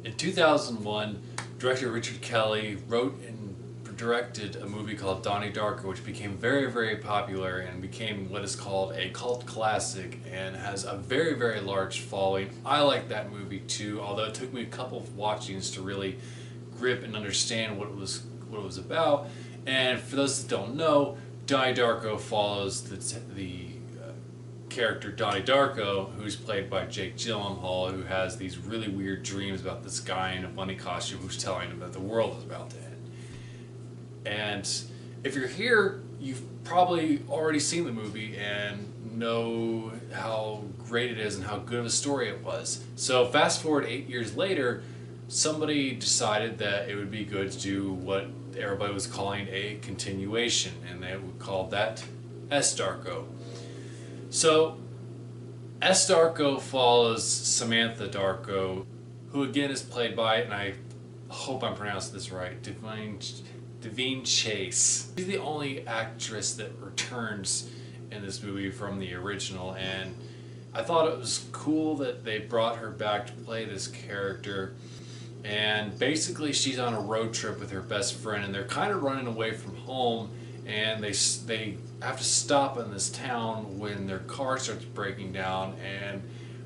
In 2001, director Richard Kelly wrote and directed a movie called Donnie Darko, which became very, very popular and became what is called a cult classic and has a very, very large following. I like that movie too, although it took me a couple of watchings to really grip and understand what it was about. And for those that don't know, Donnie Darko follows the character Donnie Darko, who's played by Jake Gyllenhaal, who has these really weird dreams about this guy in a bunny costume who's telling him that the world is about to end. And if you're here, you've probably already seen the movie and know how great it is and how good of a story it was. So fast forward 8 years later, somebody decided that it would be good to do what everybody was calling a continuation, and they would call that S. Darko. So S. Darko follows Samantha Darko, who again is played by, and I hope I'm pronouncing this right, Devine Chase. She's the only actress that returns in this movie from the original, and I thought it was cool that they brought her back to play this character. And basically she's on a road trip with her best friend, and they're kind of running away from home, and they have to stop in this town when their car starts breaking down, and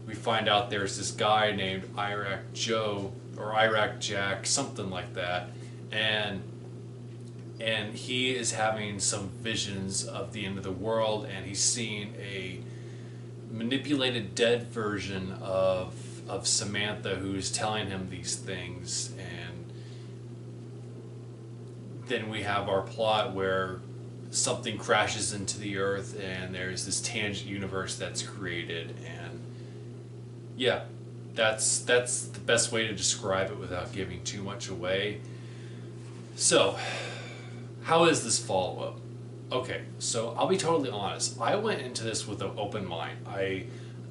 we find out there's this guy named Iraq Joe or Iraq Jack, something like that, and he is having some visions of the end of the world, and he's seeing a manipulated dead version of Samantha, who's telling him these things. And then we have our plot where something crashes into the earth and there's this tangent universe that's created, and yeah, that's the best way to describe it without giving too much away. So how is this follow-up? Okay, so I'll be totally honest. I went into this with an open mind.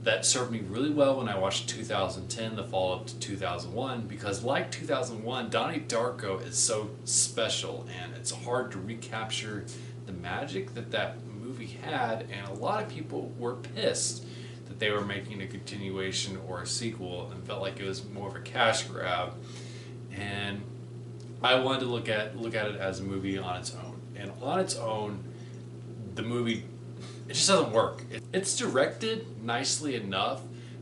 That served me really well when I watched 2010, the follow-up to 2001, because like 2001, Donnie Darko is so special, and it's hard to recapture the magic that movie had, and a lot of people were pissed that they were making a continuation or a sequel and felt like it was more of a cash grab. And I wanted to look at it as a movie on its own. And on its own, the movie, it just doesn't work. It's directed nicely enough,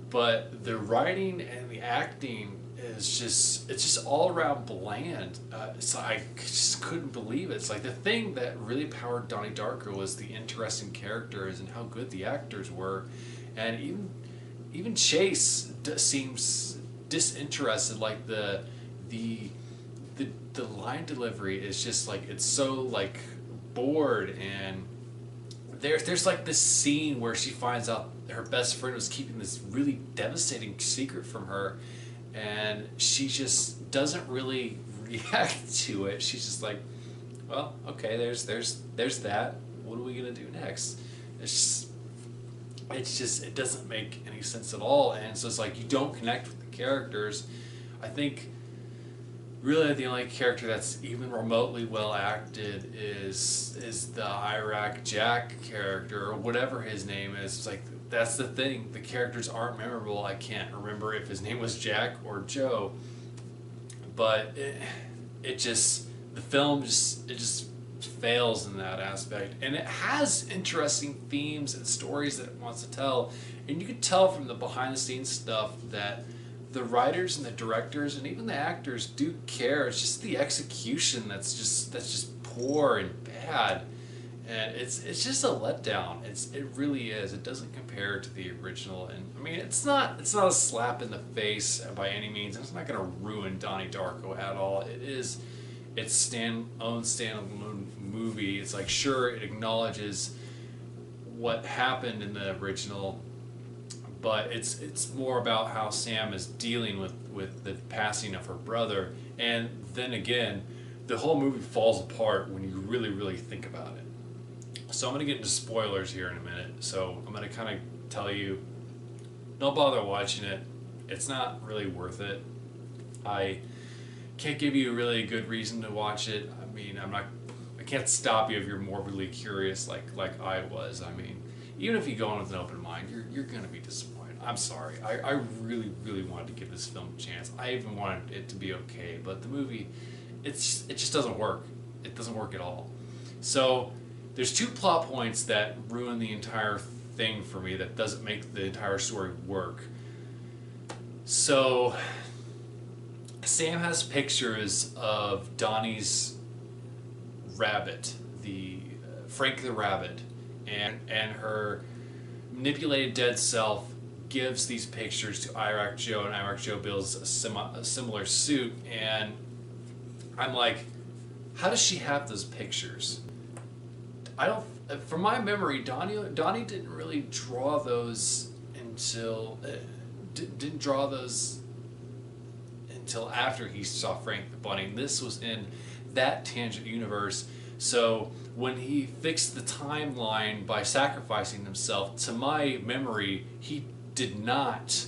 but the writing and the acting is just all around bland. So I just couldn't believe it. It's like the thing that really powered Donnie Darko was the interesting characters and how good the actors were. And even Chase seems disinterested. Like the line delivery is just like, it's so like bored. And there's like this scene where she finds out her best friend was keeping this really devastating secret from her, and she just doesn't really react to it. She's just like, well, okay, there's that. What are we gonna do next? It's just it doesn't make any sense at all. And so it's like you don't connect with the characters. I think really the only character that's even remotely well acted is the Iraq Jack character, or whatever his name is. It's like, that's the thing, the characters aren't memorable. I can't remember if his name was Jack or Joe, but the film just fails in that aspect. And it has interesting themes and stories that it wants to tell, and you can tell from the behind the scenes stuff that the writers and the directors and even the actors do care. It's just the execution that's just poor and bad, and it's just a letdown. It really is. It doesn't compare to the original, and I mean it's not a slap in the face by any means. It's not going to ruin Donnie Darko at all. It's standalone movie. It's like, sure, it acknowledges what happened in the original, but it's more about how Sam is dealing with the passing of her brother. And then again, the whole movie falls apart when you really, really think about it. So I'm going to get into spoilers here in a minute. So I'm going to kind of tell you, don't bother watching it. It's not really worth it. I can't give you a really good reason to watch it. I mean, I can't stop you if you're morbidly curious like I was. I mean, even if you go in with an open mind, you're going to be disappointed. I'm sorry. I really, really wanted to give this film a chance. I even wanted it to be okay, but the movie, it just doesn't work. It doesn't work at all. So there's two plot points that ruin the entire thing for me, that doesn't make the entire story work. So Sam has pictures of Donnie's rabbit, the Frank the rabbit, and her manipulated dead self gives these pictures to Iraq Joe, and Iraq Joe builds a similar suit. And I'm like, how does she have those pictures? I don't. From my memory, Donnie didn't really draw those until didn't draw those until after he saw Frank the Bunny. This was in that tangent universe. So when he fixed the timeline by sacrificing himself, to my memory, he did not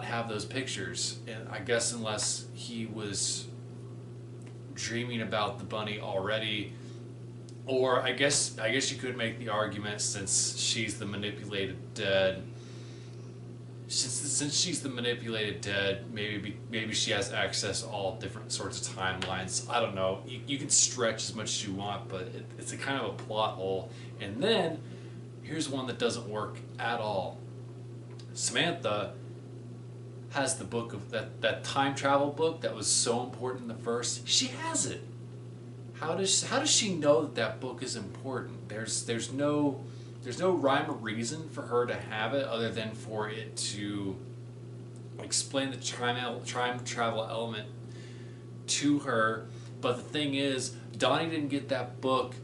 have those pictures. And I guess unless he was dreaming about the bunny already, or I guess you could make the argument, since she's the manipulated dead. Since she's the manipulated dead, maybe she has access to all different sorts of timelines. I don't know. You can stretch as much as you want, but it's a kind of a plot hole. And then here's one that doesn't work at all. Samantha has the book of that time travel book that was so important in the first. She has it. How does she know that book is important? There's no rhyme or reason for her to have it, other than for it to explain the time travel element to her. But the thing is, Donnie didn't get that book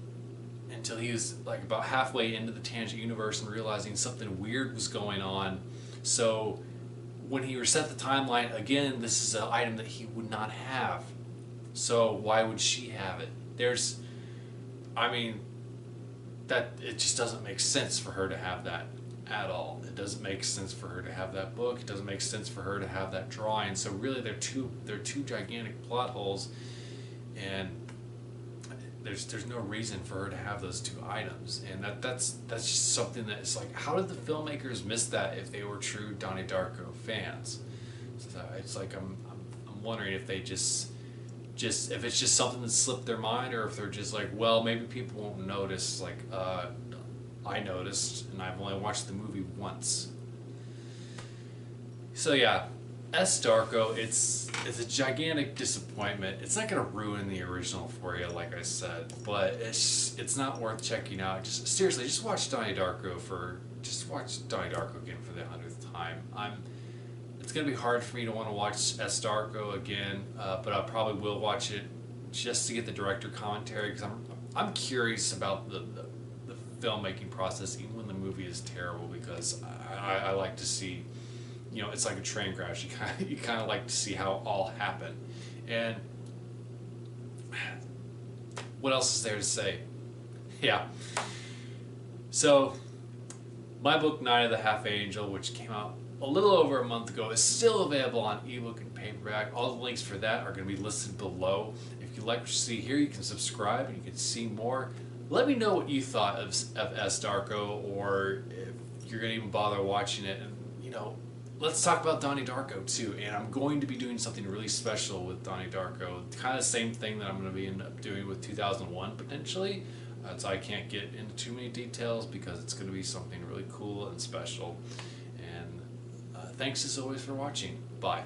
until he was like about halfway into the tangent universe and realizing something weird was going on. So when he reset the timeline again, this is an item that he would not have. So why would she have it? That it just doesn't make sense for her to have that at all. It doesn't make sense for her to have that book. It doesn't make sense for her to have that drawing. So really, they're two gigantic plot holes, and there's no reason for her to have those two items. And that's just something that is like, how did the filmmakers miss that if they were true Donnie Darko fans? So it's like I'm wondering if they just if it's just something that slipped their mind, or if they're just like, well, maybe people won't notice. Like, I noticed, and I've only watched the movie once. So yeah, Darko, it's a gigantic disappointment. It's not gonna ruin the original for you, like I said, but it's not worth checking out. Seriously, just watch Donnie Darko again for the 100th time. It's going to be hard for me to want to watch Darko again, but I probably will watch it just to get the director commentary, because I'm curious about the filmmaking process, even when the movie is terrible, because I like to see, it's like a train crash. You kind of like to see how it all happened. And what else is there to say? Yeah. So my book, Night of the Half Angel, which came out a little over a month ago, is still available on ebook and paperback. All the links for that are going to be listed below. If you like what you see here, you can subscribe and you can see more. Let me know what you thought of Darko, or if you're going to even bother watching it. And let's talk about Donnie Darko too. And I'm going to be doing something really special with Donnie Darko, kind of the same thing that I'm going to end up doing with 2001 potentially. So I can't get into too many details, because it's going to be something really cool and special. Thanks as always for watching. Bye.